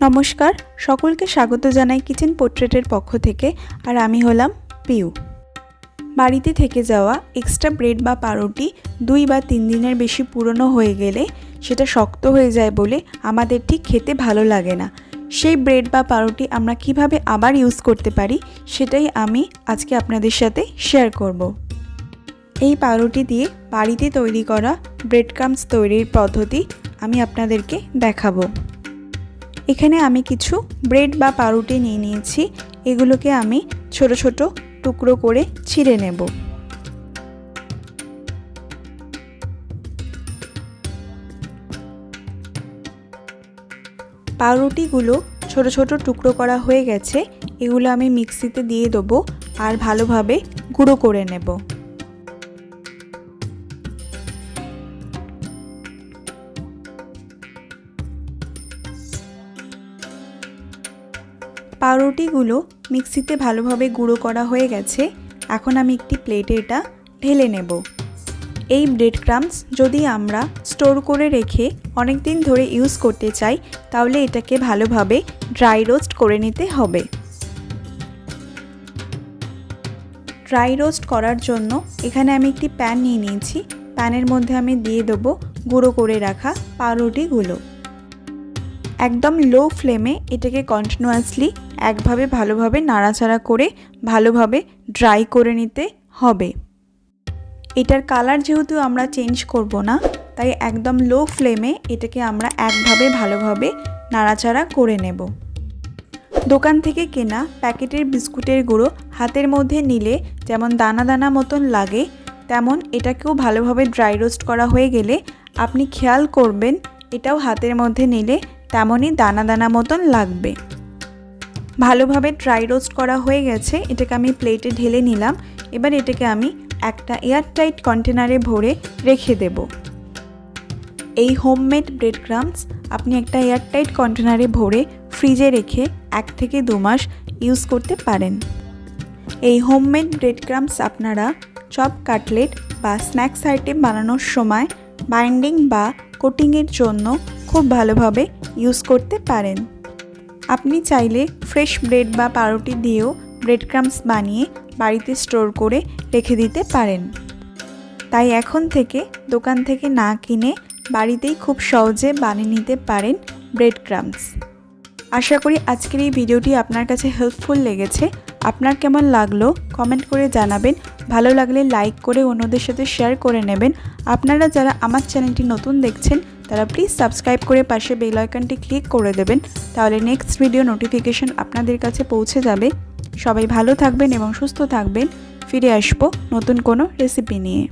নমস্কার, সকলকে স্বাগত জানাই কিচেন পোর্ট্রেটের পক্ষ থেকে। আর আমি হলাম পিউ। বাড়িতে থেকে যাওয়া এক্সট্রা ব্রেড বা পাউরুটি 2 বা 3 দিনের বেশি পুরনো হয়ে গেলে সেটা শক্ত হয়ে যায় বলে আমাদের ঠিক খেতে ভালো লাগে না। সেই ব্রেড বা পাউরুটি আমরা কিভাবে আবার ইউজ করতে পারি সেটাই আমি আজকে আপনাদের সাথে শেয়ার করব। এই পাউরুটি দিয়ে বাড়িতে তৈরি করা ব্রেড ক্রাম্বস তৈরির পদ্ধতি আমি আপনাদেরকে দেখাবো। এখানে আমি কিছু ব্রেড বা পাউরুটি নিয়ে নিয়েছি। এগুলোকে আমি ছোট ছোট টুকরো করে ছিঁড়ে নেব। পাউরুটিগুলো ছোট ছোট টুকরো করা হয়ে গেছে। এগুলো আমি মিক্সিতে দিয়ে দেবো আর ভালোভাবে গুঁড়ো করে নেব। পাউরুটিগুলো মিক্সিতে ভালোভাবে গুঁড়ো করা হয়ে গেছে। এখন আমি একটি প্লেটে এটা ঢেলে নেব। এই ব্রেড ক্রাম্বস যদি আমরা স্টোর করে রেখে অনেক দিন ধরে ইউজ করতে চাই তাহলে এটাকে ভালোভাবে ড্রাই রোস্ট করে নিতে হবে। ড্রাই রোস্ট করার জন্য এখানে আমি একটি প্যান নিয়ে নিয়েছি। প্যানের মধ্যে আমি দিয়ে দেবো গুঁড়ো করে রাখা পাউরুটিগুলো। একদম লো ফ্লেমে এটাকে কন্টিনিউয়াসলি একভাবে ভালোভাবে নাড়াচাড়া করে ভালোভাবে ড্রাই করে নিতে হবে। এটার কালার যেহেতু আমরা চেঞ্জ করব না, তাই একদম লো ফ্লেমে এটাকে আমরা একভাবে ভালোভাবে নাড়াচাড়া করে নেব। দোকান থেকে কেনা প্যাকেটের বিস্কুটের গুঁড়ো হাতের মধ্যে নিলে যেমন দানা দানা মতন লাগে, তেমন এটাকেও ভালোভাবে ড্রাই রোস্ট করা হয়ে গেলে আপনি খেয়াল করবেন এটাও হাতের মধ্যে নিলে তেমনই দানা দানা মতন লাগবে। ভালোভাবে ড্রাই রোস্ট করা হয়ে গেছে। এটাকে আমি প্লেটে ঢেলে নিলাম। এবার এটাকে আমি একটা এয়ারটাইট কন্টেনারে ভরে রেখে দেব। এই হোমমেড ব্রেড ক্রাম্বস আপনি একটা এয়ারটাইট কন্টেনারে ভরে ফ্রিজে রেখে 1 থেকে 2 মাস ইউজ করতে পারেন। এই হোমমেড ব্রেড ক্রাম্বস আপনারা চপ, কাটলেট বা স্ন্যাক্স আইটেম বানানোর সময় বাইন্ডিং বা কোটিংয়ের জন্য খুব ভালোভাবে ইউজ করতে পারেন। আপনি চাইলে ফ্রেশ ব্রেড বা পাউরুটি দিয়েও ব্রেড ক্রাম্বস বানিয়ে বাড়িতে স্টোর করে রেখে দিতে পারেন। তাই এখন থেকে দোকান থেকে না কিনে বাড়িতেই খুব সহজে বানিয়ে নিতে পারেন ব্রেড ক্রাম্বস। আশা করি আজকের এই ভিডিওটি আপনার কাছে হেল্পফুল লেগেছে। আপনার কেমন লাগলো কমেন্ট করে জানাবেন। ভালো লাগলে লাইক করে অন্যদের সাথে শেয়ার করে নেবেন। আপনারা যারা আমার চ্যানেলটি নতুন দেখছেন তারা প্লিজ সাবস্ক্রাইব করে পাশে বেল আইকনটি ক্লিক করে দেবেন, তাহলে নেক্সট ভিডিও নোটিফিকেশন আপনাদের কাছে পৌঁছে যাবে। সবাই ভালো থাকবেন এবং সুস্থ থাকবেন। ফিরে আসবো নতুন কোনো রেসিপি নিয়ে।